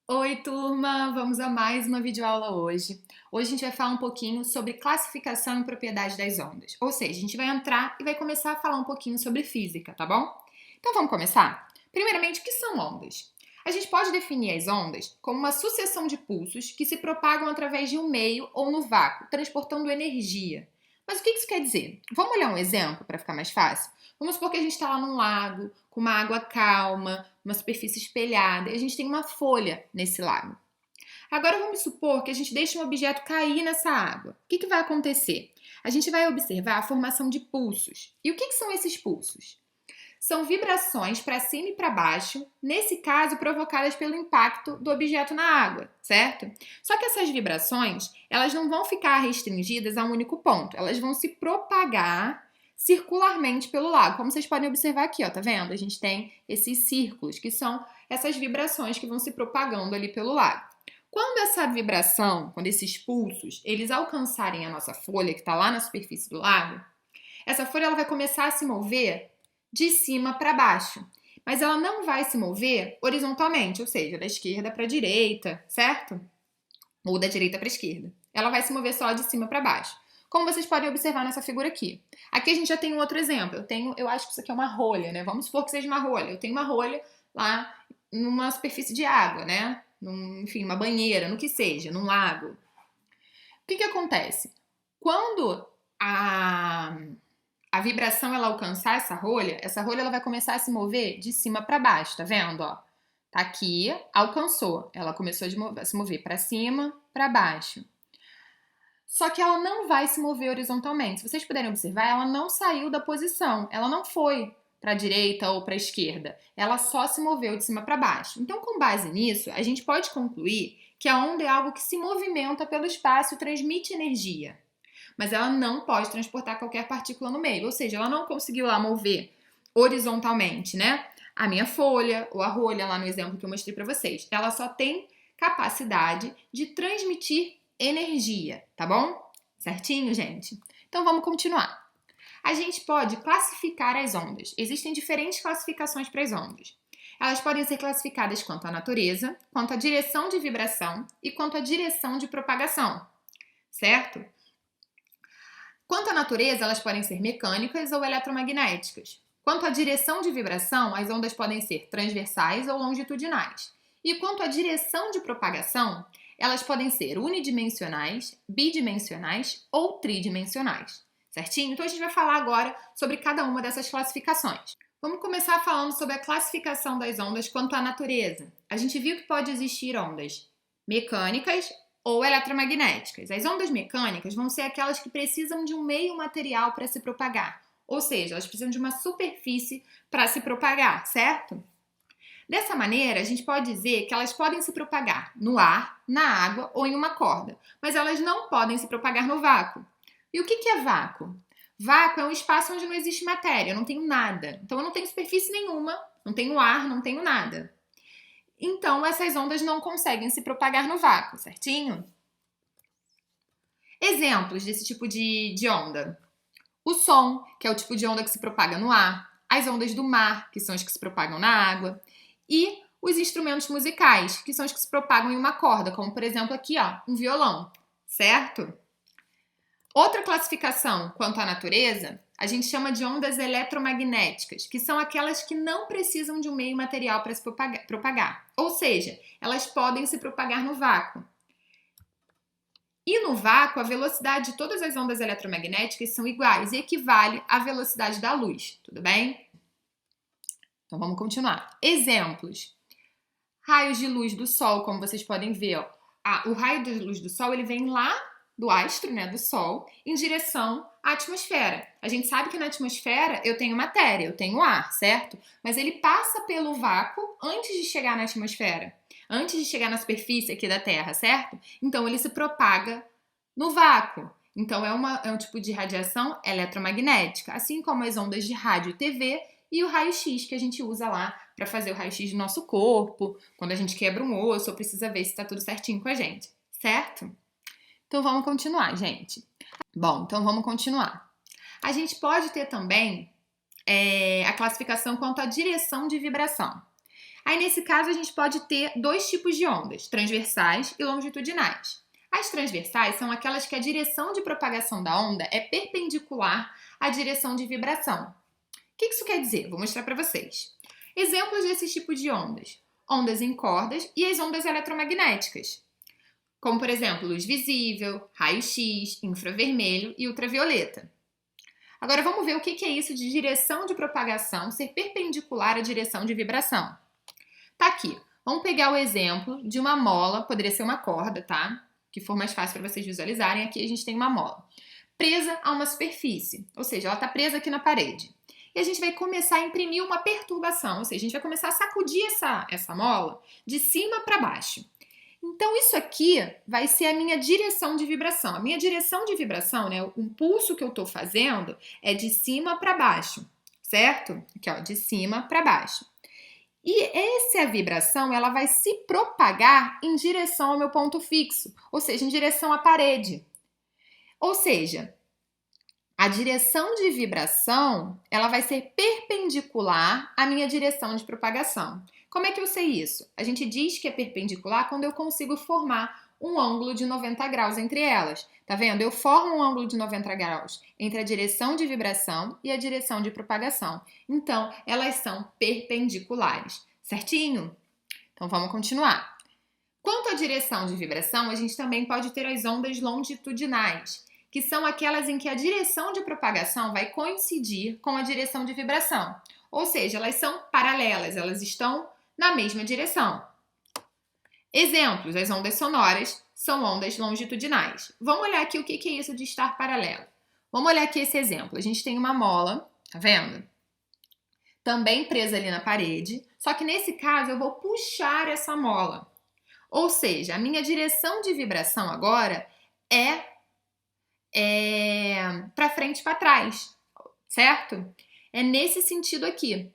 Oi, turma! Vamos a mais uma videoaula hoje. Hoje a gente vai falar um pouquinho sobre classificação e propriedade das ondas. Ou seja, a gente vai entrar e vai começar a falar um pouquinho sobre física, tá bom? Então vamos começar? Primeiramente, o que são ondas? A gente pode definir as ondas como uma sucessão de pulsos que se propagam através de um meio ou no vácuo, transportando energia. Mas o que isso quer dizer? Vamos olhar um exemplo para ficar mais fácil? Vamos supor que a gente está lá num lago, com uma água calma, uma superfície espelhada, e a gente tem uma folha nesse lago. Agora vamos supor que a gente deixe um objeto cair nessa água. O que vai acontecer? A gente vai observar a formação de pulsos. E o que são esses pulsos? São vibrações para cima e para baixo, nesse caso provocadas pelo impacto do objeto na água, certo? Só que essas vibrações, elas não vão ficar restringidas a um único ponto, elas vão se propagar circularmente pelo lago. Como vocês podem observar aqui, ó, tá vendo? A gente tem esses círculos, que são essas vibrações que vão se propagando ali pelo lago. Quando essa vibração, quando esses pulsos, eles alcançarem a nossa folha, que está lá na superfície do lago, essa folha ela vai começar a se mover de cima para baixo. Mas ela não vai se mover horizontalmente, ou seja, da esquerda para a direita, certo? Ou da direita para a esquerda. Ela vai se mover só de cima para baixo. Como vocês podem observar nessa figura aqui. Aqui a gente já tem um outro exemplo. Eu acho que isso aqui é uma rolha, né? Vamos supor que seja uma rolha. Eu tenho uma rolha lá numa superfície de água, né? Enfim, uma banheira, no que seja, num lago. O que acontece? Quando a vibração ela alcançar essa rolha ela vai começar a se mover de cima para baixo, tá vendo? Ó, tá aqui, alcançou, ela começou a se mover para cima, para baixo. Só que ela não vai se mover horizontalmente. Se vocês puderem observar, ela não saiu da posição, ela não foi para a direita ou para a esquerda, ela só se moveu de cima para baixo. Então, com base nisso, a gente pode concluir que a onda é algo que se movimenta pelo espaço e transmite energia. Mas ela não pode transportar qualquer partícula no meio, ou seja, ela não conseguiu lá mover horizontalmente, né? A minha folha ou a rolha lá no exemplo que eu mostrei para vocês, ela só tem capacidade de transmitir energia, tá bom? Certinho, gente? Então vamos continuar. A gente pode classificar as ondas. Existem diferentes classificações para as ondas. Elas podem ser classificadas quanto à natureza, quanto à direção de vibração e quanto à direção de propagação, certo? Quanto à natureza, elas podem ser mecânicas ou eletromagnéticas. Quanto à direção de vibração, as ondas podem ser transversais ou longitudinais. E quanto à direção de propagação, elas podem ser unidimensionais, bidimensionais ou tridimensionais. Certinho? Então a gente vai falar agora sobre cada uma dessas classificações. Vamos começar falando sobre a classificação das ondas quanto à natureza. A gente viu que pode existir ondas mecânicas ou eletromagnéticas. As ondas mecânicas vão ser aquelas que precisam de um meio material para se propagar, ou seja, elas precisam de uma superfície para se propagar, certo? Dessa maneira, a gente pode dizer que elas podem se propagar no ar, na água ou em uma corda, mas elas não podem se propagar no vácuo. E o que é vácuo? Vácuo é um espaço onde não existe matéria, eu não tenho nada. Então eu não tenho superfície nenhuma, não tenho ar, não tenho nada. Então essas ondas não conseguem se propagar no vácuo, certinho? Exemplos desse tipo de onda. O som, que é o tipo de onda que se propaga no ar. As ondas do mar, que são as que se propagam na água. E os instrumentos musicais, que são os que se propagam em uma corda, como por exemplo aqui, ó, um violão, certo? Outra classificação quanto à natureza, a gente chama de ondas eletromagnéticas, que são aquelas que não precisam de um meio material para se propagar. Ou seja, elas podem se propagar no vácuo. E no vácuo, a velocidade de todas as ondas eletromagnéticas são iguais e equivale à velocidade da luz, tudo bem? Então vamos continuar. Exemplos. Raios de luz do Sol, como vocês podem ver, ó. O raio de luz do Sol ele vem lá do astro, né, do Sol, em direção à atmosfera. A gente sabe que na atmosfera eu tenho matéria, eu tenho ar, certo? Mas ele passa pelo vácuo antes de chegar na atmosfera, antes de chegar na superfície aqui da Terra, certo? Então ele se propaga no vácuo. Então é um tipo de radiação eletromagnética, assim como as ondas de rádio e TV e o raio-x que a gente usa lá para fazer o raio-x do nosso corpo, quando a gente quebra um osso ou precisa ver se está tudo certinho com a gente, certo? Então vamos continuar, gente. Bom, então vamos continuar. A gente pode ter também a classificação quanto à direção de vibração. Aí, nesse caso, a gente pode ter dois tipos de ondas, transversais e longitudinais. As transversais são aquelas que a direção de propagação da onda é perpendicular à direção de vibração. O que isso quer dizer? Vou mostrar para vocês. Exemplos desse tipo de ondas. Ondas em cordas e as ondas eletromagnéticas. Como, por exemplo, luz visível, raio-x, infravermelho e ultravioleta. Agora, vamos ver o que é isso de direção de propagação ser perpendicular à direção de vibração. Tá aqui. Vamos pegar o exemplo de uma mola, poderia ser uma corda, tá? Que for mais fácil para vocês visualizarem. Aqui a gente tem uma mola presa a uma superfície, ou seja, ela está presa aqui na parede. E a gente vai começar a imprimir uma perturbação, ou seja, a gente vai começar a sacudir essa mola de cima para baixo. Então, isso aqui vai ser a minha direção de vibração. A minha direção de vibração, né, o impulso que eu estou fazendo é de cima para baixo, certo? Aqui, ó, de cima para baixo. E essa vibração, ela vai se propagar em direção ao meu ponto fixo, ou seja, em direção à parede. Ou seja, a direção de vibração, ela vai ser perpendicular à minha direção de propagação. Como é que eu sei isso? A gente diz que é perpendicular quando eu consigo formar um ângulo de 90 graus entre elas. Tá vendo? Eu formo um ângulo de 90 graus entre a direção de vibração e a direção de propagação. Então, elas são perpendiculares. Certinho? Então, vamos continuar. Quanto à direção de vibração, a gente também pode ter as ondas longitudinais, que são aquelas em que a direção de propagação vai coincidir com a direção de vibração. Ou seja, elas são paralelas, elas estão na mesma direção. Exemplos, as ondas sonoras são ondas longitudinais. Vamos olhar aqui o que é isso de estar paralelo. Vamos olhar aqui esse exemplo. A gente tem uma mola, tá vendo? Também presa ali na parede, só que nesse caso eu vou puxar essa mola. Ou seja, a minha direção de vibração agora é para frente e para trás, certo? É nesse sentido aqui.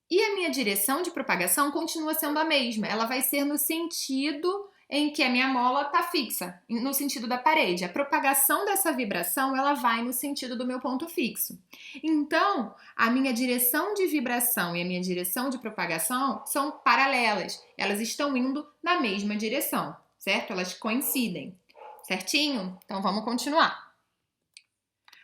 E a minha direção de propagação continua sendo a mesma. Ela vai ser no sentido em que a minha mola está fixa, no sentido da parede. A propagação dessa vibração, ela vai no sentido do meu ponto fixo. Então, a minha direção de vibração e a minha direção de propagação são paralelas. Elas estão indo na mesma direção, certo? Elas coincidem. Certinho? Então, vamos continuar.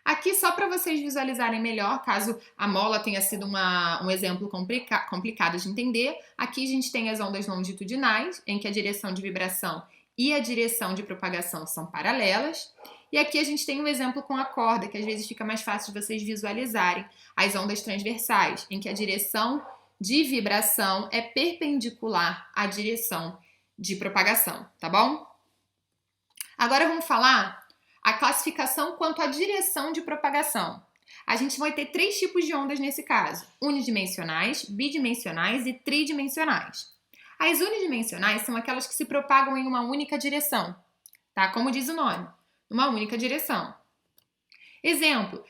Aqui, só para vocês visualizarem melhor, caso a mola tenha sido um exemplo complicado de entender, aqui a gente tem as ondas longitudinais, em que a direção de vibração e a direção de propagação são paralelas. E aqui a gente tem um exemplo com a corda, que às vezes fica mais fácil de vocês visualizarem, as ondas transversais, em que a direção de vibração é perpendicular à direção de propagação, tá bom? Agora vamos falar a classificação quanto à direção de propagação. A gente vai ter três tipos de ondas nesse caso: unidimensionais, bidimensionais e tridimensionais. As unidimensionais são aquelas que se propagam em uma única direção, tá? Como diz o nome, uma única direção. Exemplo,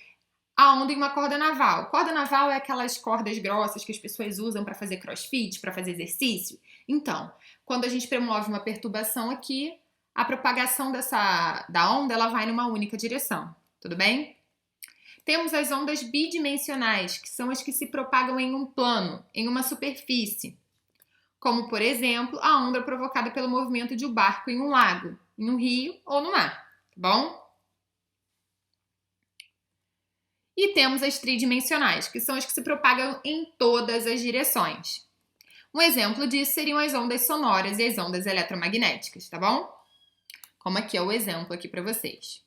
a onda em uma corda naval. Corda naval é aquelas cordas grossas que as pessoas usam para fazer crossfit, para fazer exercício. Então, quando a gente promove uma perturbação aqui, a propagação da onda ela vai numa única direção, tudo bem? Temos as ondas bidimensionais, que são as que se propagam em um plano, em uma superfície. Como, por exemplo, a onda provocada pelo movimento de um barco em um lago, em um rio ou no mar, tá bom? E temos as tridimensionais, que são as que se propagam em todas as direções. Um exemplo disso seriam as ondas sonoras e as ondas eletromagnéticas, tá bom? Como aqui é o exemplo aqui para vocês.